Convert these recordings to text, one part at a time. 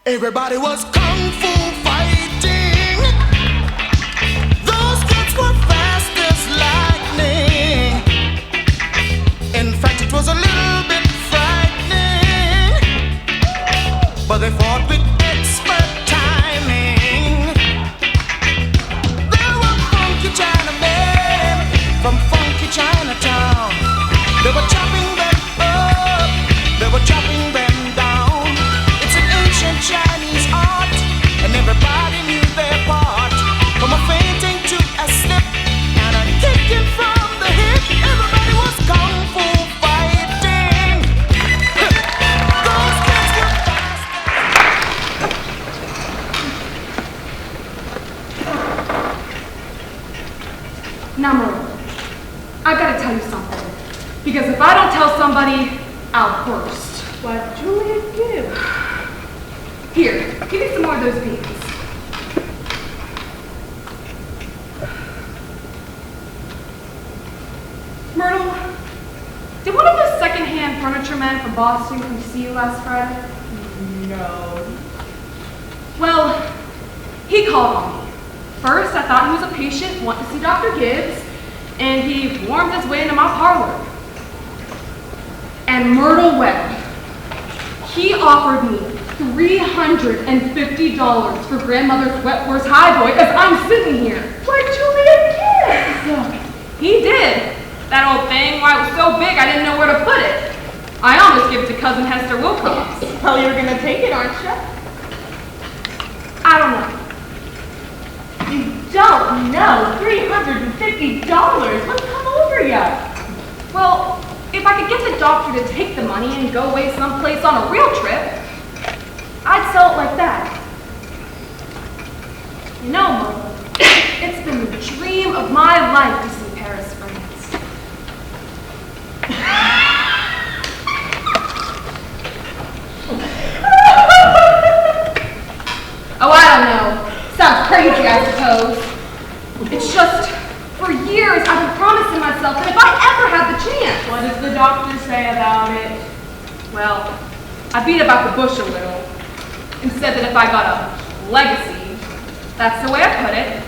Everybody was kung fu fighting. Those kids were fast as lightning. In fact, it was a little bit frightening, but they fought with expert timing. There were funky Chinamen from funky Chinatown. They were chopping them up, they were chopping them down. It's an ancient Chinese art, and everybody knew their part. From a fainting to a slip and a kicking from the hip, everybody was kung fu fighting. Those kids were fast. Now, Marie, I've got to tell you something. Because if I don't tell somebody, I'll burst. Why, Julia, give. Here, give me some more of those beans. Myrtle, did one of those second-hand furniture men from Boston come to see you last Friday? No. Well, he called on me. First, I thought he was a patient wanting to see Dr. Gibbs, and he wormed his way into my parlor. And Myrtle Webb, he offered me $350 for grandmother's wet horse highboy as I'm sitting here. Why, Julia, give. He did. That old thing, why it was so big I didn't know where to put it. I almost gave it to cousin Hester Wilcox. Well, you're gonna take it, aren't you? I don't know. You don't know. $350. What's come over you? Well, if I could get the doctor to take the money and go away someplace on a real trip, I'd sell it like that. You know, Mom, it's been the dream of my life to see Paris, France. Oh, I don't know. Sounds crazy, I suppose. It's just, for years I've been promising myself that if I ever had the chance. What does the doctor say about it? Well, I beat about the bush a little and said that if I got a legacy, that's the way I put it,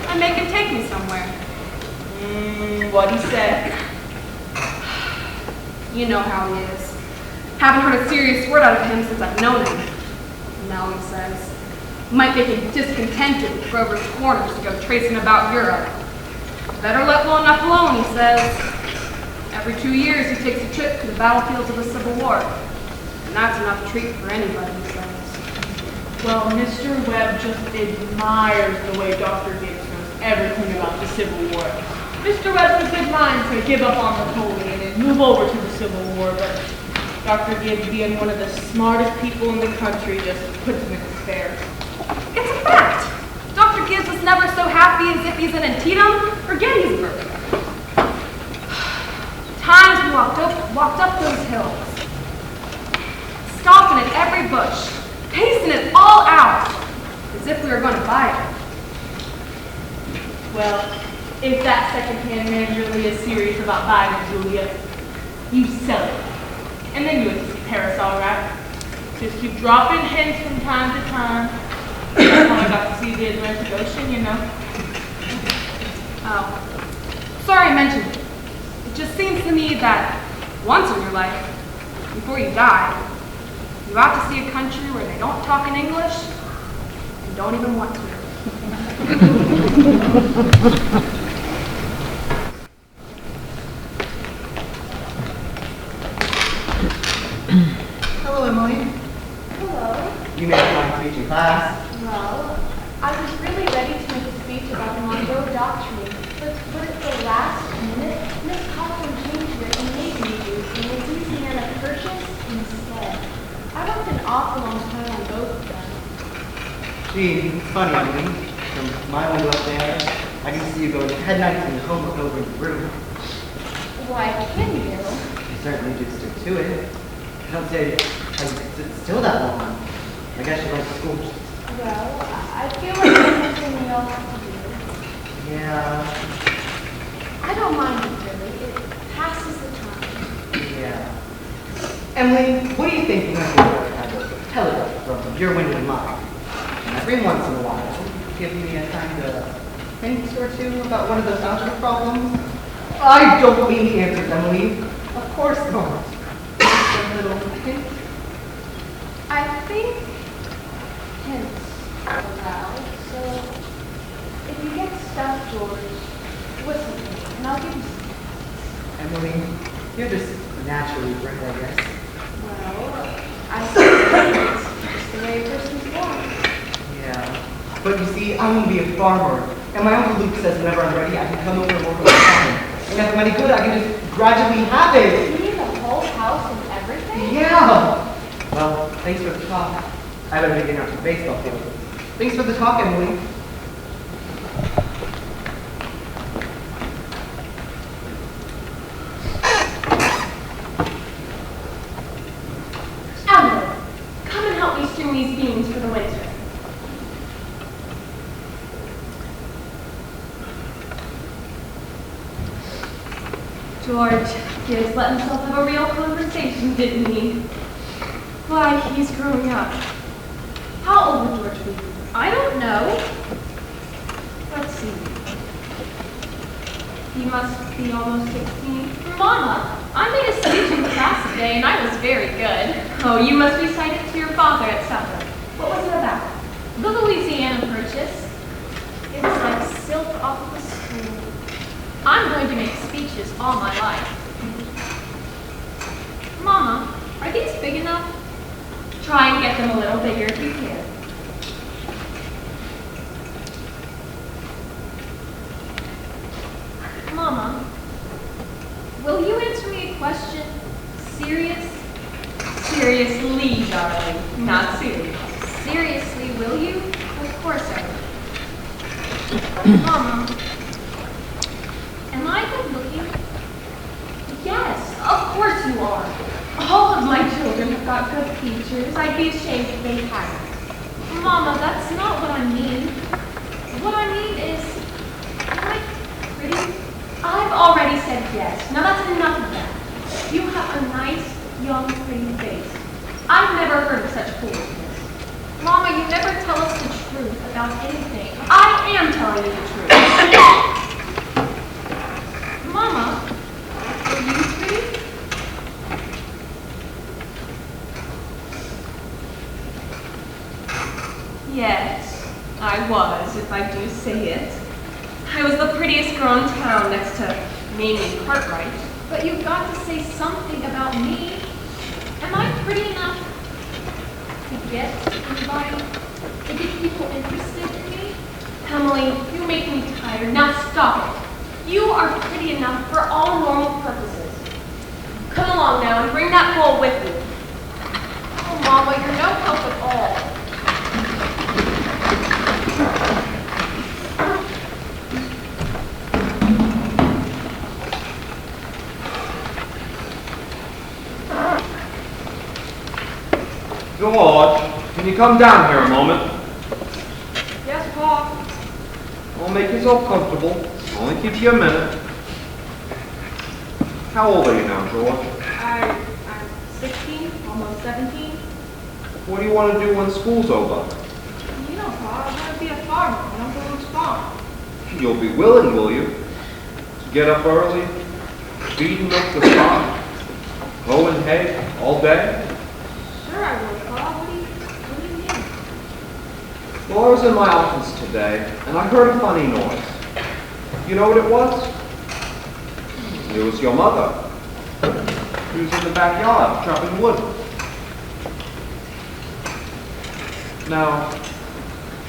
I'd make him take me somewhere. What'd he say? You know how he is. Haven't heard a serious word out of him since I've known him. Now he says, might make him discontented with Grover's Corners to go tracing about Europe. Better let well enough alone, he says. Every 2 years he takes a trip to the battlefields of the Civil War. And that's enough treat for anybody, he says. Well, Mr. Webb just admires the way Dr. Gibbs knows everything about the Civil War. Mr. Webb's a good mind to give up on Napoleon and move over to the Civil War, but Dr. Gibbs, being one of the smartest people in the country, just puts him in despair. It's a fact. Dr. Gibbs was never so happy as if he's in Antietam or Gettysburg. Times we walked up those hills, stopping at every bush, pacing it all out, as if we were going to buy it. Well, if that second-hand man really is serious about buying it, Julia, you sell it. And then you would see Paris all right. Just keep dropping hints from time to time. That's how I got to see the Atlantic Ocean, you know. Oh, sorry I mentioned it. It just seems to me that once in your life, before you die, you ought to see a country where they don't talk in English and don't even want to. Hello, Emily. Hello. You made a fine speech in class. Well, I was really ready to make a speech about the Monroe Doctrine, but at the last minute, Miss Cochran changed it and made me do the Louisiana Purchase instead. I worked an awful long time on both of them. Gee, it's funny, Emily. From my window up there, I can see you going head nights in your homework over in the room. Why, can you? You certainly do stick to it. I don't say how you could sit still that long. I guess you like school. Well, I feel like that's something we all have to do. Yeah. I don't mind it really. It passes the time. Yeah. Emily, what do you think you might be able to have a telegraph from your wind and mine. And every once in a while, give me a kind of hint or two about one of those algebra problems. I don't mean the answers, Emily. Of course not. Just a little hint. I think hints are allowed, so if you get stuck, George, whistle to me, and I'll give you some. Emily, you're just naturally bright, I guess. Well, I suppose it's just the way a person's born. Yeah. But you see, I want to be a farmer. And my Uncle Luke says whenever I'm ready, I can come over and work on the farm. And if I'm any good, I can just gradually have it. You need the whole house and everything? Yeah. Well, thanks for the talk. I better be getting out to the baseball field. Thanks for the talk, Emily. Emily, come and help me string these beans for the winter. George Gibbs let himself have a real conversation, didn't he? Why, he's growing up. How old would George be? I don't know. Let's see. He must be almost 16. Mama, I made a speech in class today and I was very good. Oh, you must be cited to your father at supper. What was it about? The Louisiana Purchase. It was like silk off of a spool. I'm going to make speeches all my life. Mama, are these big enough? Try and get them a little bigger if you can. Mama, will you answer me a question? Serious? Seriously, darling, not serious. Seriously, will you? Of course I will. Mama, am I good looking? Yes, of course you are. All of my children have got good features. I'd be ashamed if they hadn't. Mama, that's not what I mean. What I mean is, am I pretty? I've already said yes. Now that's enough of that. You have a nice, young, pretty face. I've never heard of such foolishness. Mama, you never tell us the truth about anything. I am telling you the truth. Mama, are you pretty? Yes, I was, if I do say it. I was the prettiest girl in town next to Mamie Cartwright. But you've got to say something about me. Am I pretty enough to get anybody, to get people interested in me? Emily, you make me tired. Now stop it. You are pretty enough for all normal purposes. Come along now and bring that bowl with you. Oh, Mama, you're no help at all. George, can you come down here a moment? Yes, Pa. Well, make yourself comfortable. Only keep you a minute. How old are you now, George? I'm 16, almost 17. What do you want to do when school's over? You know, Pa, I want to be a farmer on Uncle Luke's farm. You'll be willing, will you? To get up early, feed and milk the stock, hoe and hay all day? Sure I will, Pa. What do you mean? Well, I was in my office today, and I heard a funny noise. You know what it was? It was your mother. She was in the backyard, chopping wood. Now,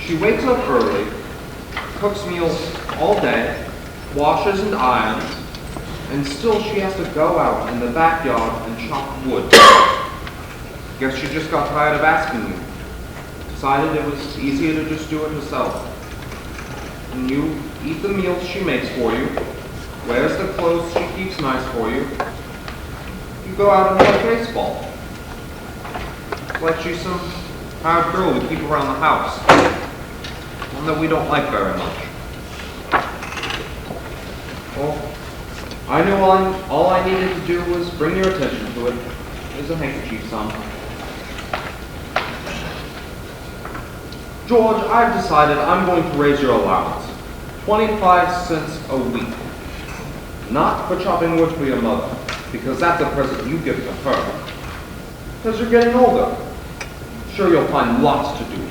she wakes up early, cooks meals all day, washes and irons, and still she has to go out in the backyard and chop wood. Guess she just got tired of asking you. Decided it was easier to just do it herself. And you eat the meals she makes for you, wears the clothes she keeps nice for you. You go out and play baseball. It's like she's some hired girl we keep around the house. One that we don't like very much. Well, I knew all I needed to do was bring your attention to it. Here's a handkerchief, son. George, I've decided I'm going to raise your allowance. 25 cents a week. Not for chopping wood for your mother, because that's a present you give to her. Because you're getting older. Sure, you'll find lots to do.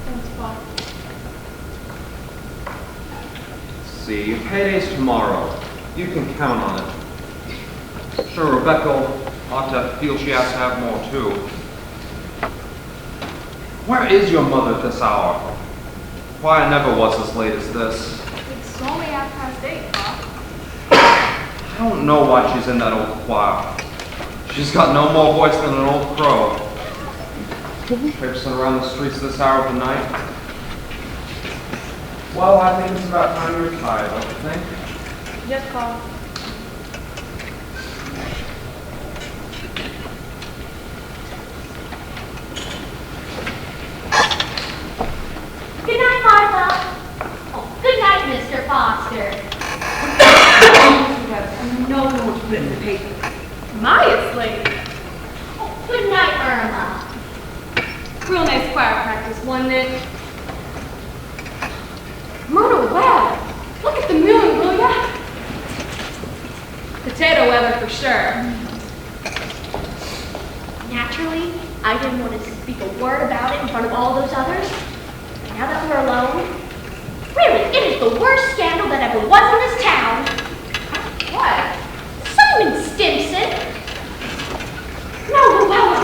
Thanks, Pop. See, payday's tomorrow. You can count on it. Sure, Rebecca ought to feel she has to have more, too. Where is your mother at this hour? Why, I never was as late as this. It's only 8:30, Pop. I don't know why she's in that old choir. She's got no more voice than an old crow. Traipsing around the streets this hour of the night. Well, I think it's about time you retired, don't you think? Yes, Pop. Good night, Martha. Oh, good night, Mr. Foster. No one wants to put it in the paper. It's late. Oh, good night, Irma. Real nice choir practice, wasn't it? Myrtle Webb! Look at the moon, will ya? Potato weather for sure. Naturally, I didn't want to speak a word about it in front of all those others. Now that we're alone, really, it is the worst scandal that ever was in this town. What? Simon Stimson. No, Luella,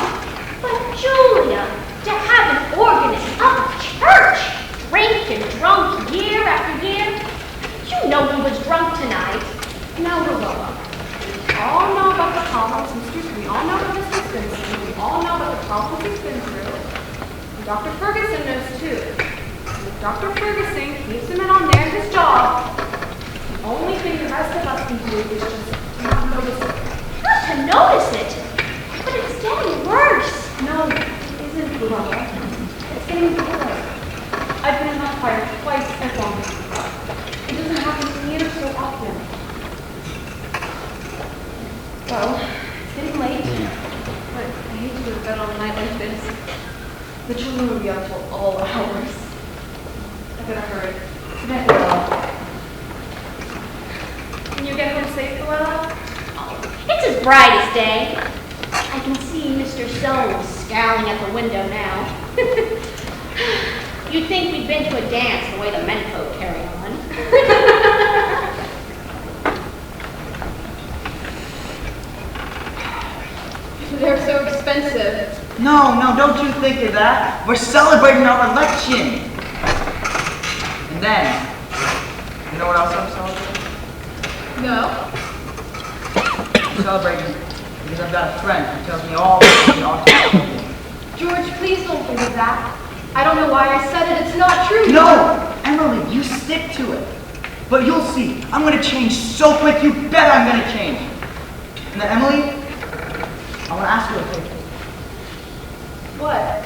but Julia, to have an organist of a church drinking drunk year after year. You know he was drunk tonight. Now, Luella, we all know about the problems we all know about Mr. Stimson, we all know about the problems he's been through. And Dr. Ferguson knows too. And if Dr. Ferguson keeps him in on there in his job, the only thing the rest of us can do is just not notice it. Not to notice it, but it's getting worse. No, it isn't, Luella. It's getting better. I've been in that fire twice as long as you have. It doesn't happen near so often. Well, it's getting late, but I hate to go to bed on a night like this. The children will be up till all hours. I better hurry. Good night, Luella. Can you get home safe, Luella? Oh, it's as bright as day. I can see Mr. Soames scowling at the window now. You'd think we'd been to a dance the way the menfolk carry on. They're so expensive. No, don't you think of that. We're celebrating our election. And then, you know what else I'm celebrating? No. I'm celebrating because I've got a friend who tells me all the awesome. George, please don't think of that. I don't know why I said it. It's not true. No, Emily, you stick to it. But you'll see, I'm gonna change so quick, you bet I'm gonna change. And then Emily, I wanna ask you a favor. What?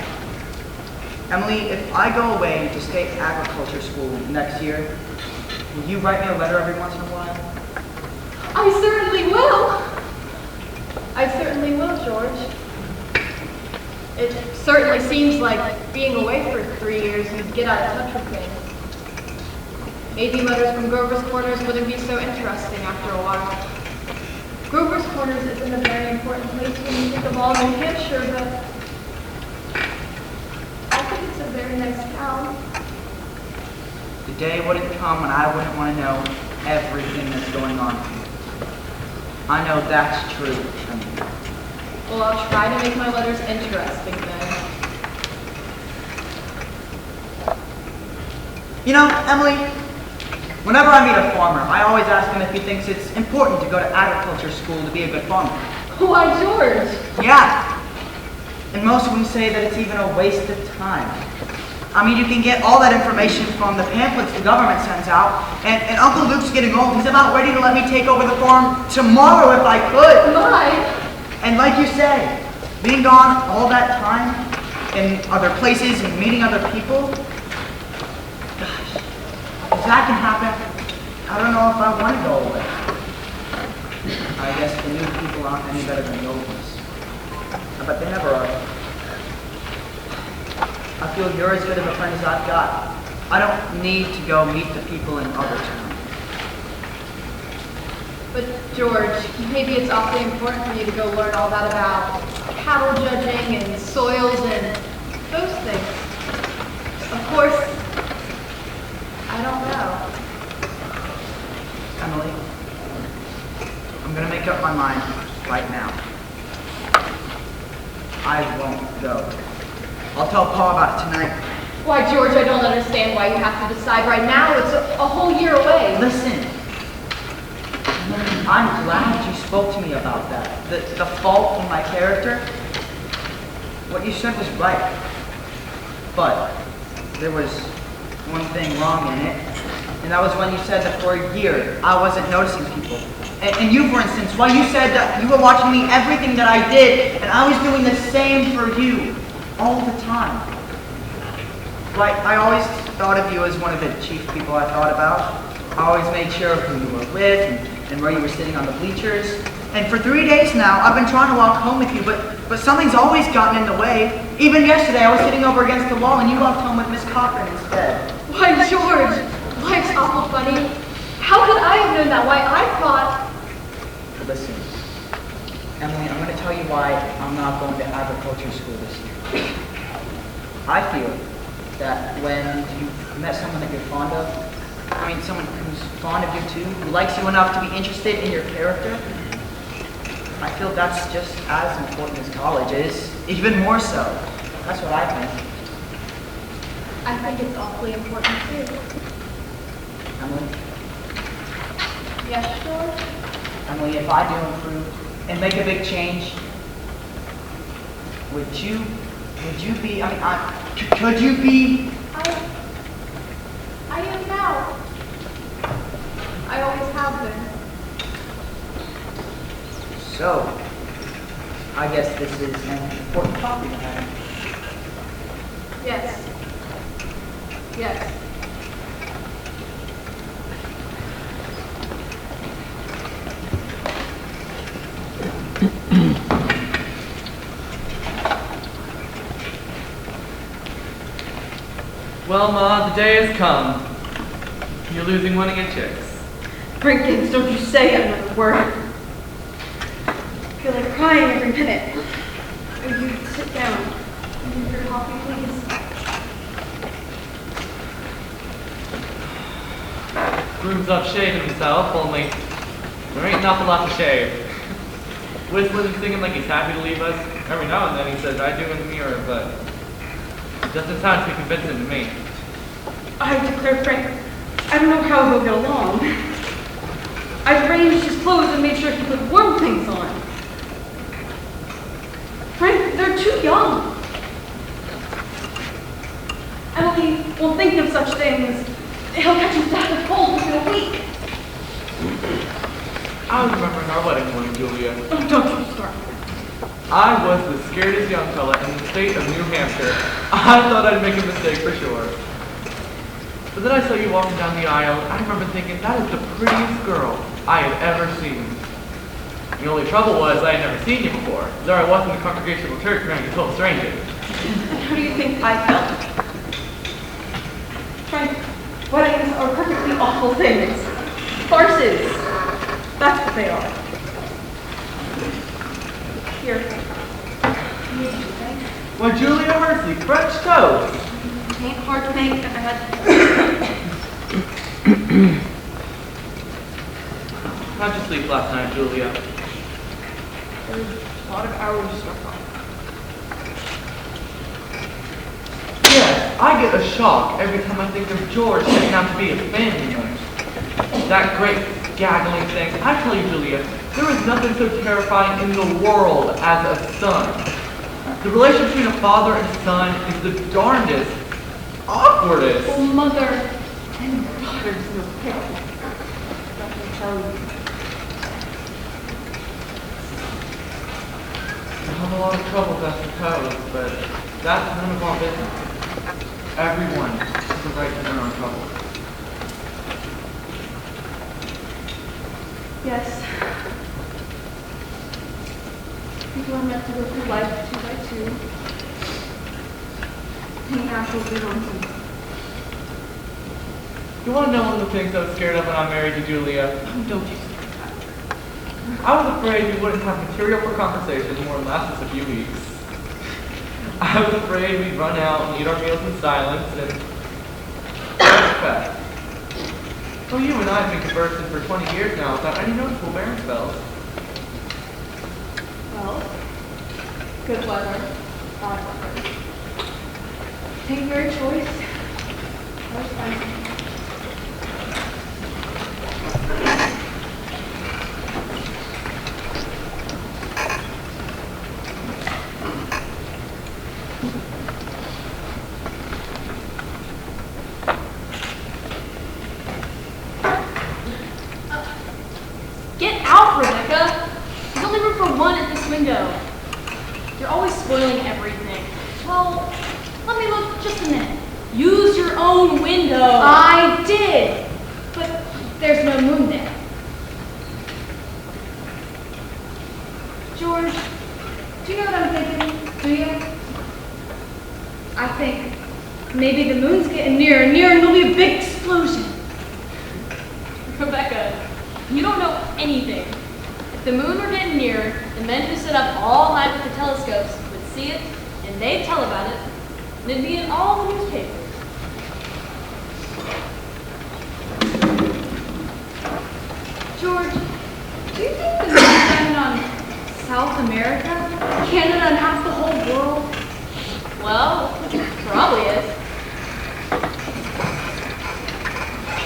Emily, if I go away to state agriculture school next year, will you write me a letter every once in a while? I certainly will. I certainly will, George. It certainly seems like being away for 3 years, you'd get out of touch with things. Maybe letters from Grover's Corners wouldn't be so interesting after a while. Grover's Corners isn't a very important place when you think of all New Hampshire, but I think it's a very nice town. The day wouldn't come when I wouldn't want to know everything that's going on here. I know that's true, Emily. Well, I'll try to make my letters interesting then. You know, Emily, whenever I meet a farmer, I always ask him if he thinks it's important to go to agriculture school to be a good farmer. Why, George? Yeah. And most of them say that it's even a waste of time. I mean, you can get all that information from the pamphlets the government sends out, and Uncle Luke's getting old. He's about ready to let me take over the farm tomorrow if I could. My. And like you say, being gone all that time in other places and meeting other people, gosh, if that can happen, I don't know if I want to go away. I guess the new people aren't any better than the old ones. I bet they never are. I feel you're as good of a friend as I've got. I don't need to go meet the people in other towns. But George, maybe it's awfully important for you to go learn all that about cattle judging and soils and those things. Of course, I don't know. Emily, I'm gonna make up my mind right now. I won't go. I'll tell Paul about it tonight. Why, George, I don't understand why you have to decide right now. It's a whole year away. Listen, I'm glad you spoke to me about that. The fault in my character. What you said was right. But there was one thing wrong in it. And that was when you said that for a year I wasn't noticing people. And you, for instance, why you said that you were watching me everything that I did, and I was doing the same for you all the time. Like, I always thought of you as one of the chief people I thought about. I always made sure of who you were with and where you were sitting on the bleachers. And for 3 days now, I've been trying to walk home with you, but something's always gotten in the way. Even yesterday, I was sitting over against the wall, and you walked home with Miss Cochran instead. Why, George, life's awful funny. How could I have known that? Why, I thought... Listen, Emily, I'm going to tell you why I'm not going to agriculture school this year. I feel that when you've met someone that you're fond of, someone who's fond of you too, who likes you enough to be interested in your character, I feel that's just as important as college is, even more so. That's what I think. I think it's awfully important too. Emily? Yes, George? Emily, if I do improve and make a big change, would you be, could you be? I am now. I always have been. So, I guess this is an important topic to have. Yes. Yes. Well, Ma, the day has come. You're losing one of your chicks. Brinkins, don't you say another word. I feel like crying every minute. Will you sit down and drink your coffee, please? Groom's up shaving himself, only there ain't an awful lot to shave. Whistling and singing like he's happy to leave us. Every now and then he says, I do in the mirror, but it doesn't sound too convincing to me. I declare, Frank, I don't know how he'll get along. I've arranged his clothes and made sure he put warm things on. Frank, they're too young. Emily won't think of such things. He'll catch his death of cold within a week. I was remembering our wedding morning, Julia. Oh, don't you start. I was the scaredest young fella in the state of New Hampshire. I thought I'd make a mistake for sure. But then I saw you walking down the aisle, and I remember thinking, that is the prettiest girl I had ever seen. The only trouble was I had never seen you before. There I was in the Congregational Church marrying a total stranger. How do you think I felt? Frank, weddings are perfectly awful things. Farces. That's what they are. Here. Why, Julia Mercy, French toast. Ain't hard to make. I had. How'd you sleep last night, Julia? There's a lot of hours stuck on. Yes, I get a shock every time I think of George setting out to be a family member. That great gaggling thing. I tell you, Julia, there is nothing so terrifying in the world as a son. The relationship between a father and son is the darndest, awkwardest. Well, mother and daughter's no pick. Let me tell you. I have a lot of troubles, I suppose, but that's none of our business. Everyone has the right to their own trouble. Yes. People are meant to go through life 2 by 2. He absolutely owns him. You want to know one of the things I was scared of when I married you, Julia? Don't you say I was afraid we wouldn't have material for conversation more than last us a few weeks. I was afraid we'd run out and eat our meals in silence and respect. Well, you and I have been conversing for 20 years now without any noticeable barren spells. Well, good weather, bad weather. Take your choice. Where's fine. Get out, Rebecca! There's only room for one at this window. You're always spoiling everything. Well, let me look just a minute. Use your own window. I did, but there's no moon there. George, do you know what I'm thinking? Do you? I think maybe the moon's getting nearer and nearer and there'll be a big explosion. Rebecca, you don't know anything. If the moon were getting nearer, the men who sit up all night with the telescopes would see it, and they'd tell about it, and it'd be in all the newspapers. George, do you think the moon's landing on South America, Canada, and half the whole world? Well, probably is.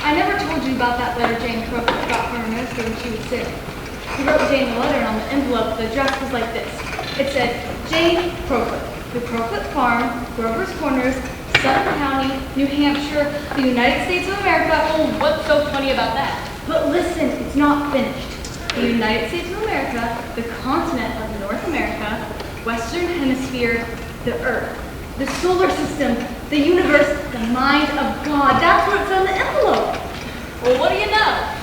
I never told you about that letter Jane Crowfoot got from her minister when she was sick. He wrote Jane a letter, and on the envelope, the address was like this. It said, Jane Crowfoot, the Crowfoot Farm, Grover's Corners, Sutton County, New Hampshire, the United States of America. Oh, what's so funny about that? But listen, it's not finished. The United States of America, the continent of North America, Western Hemisphere, the Earth, the solar system, the universe, the mind of God. That's what it's on the envelope. Well, what do you know?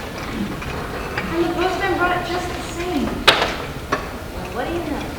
And the postman brought it just the same. Well, what do you know?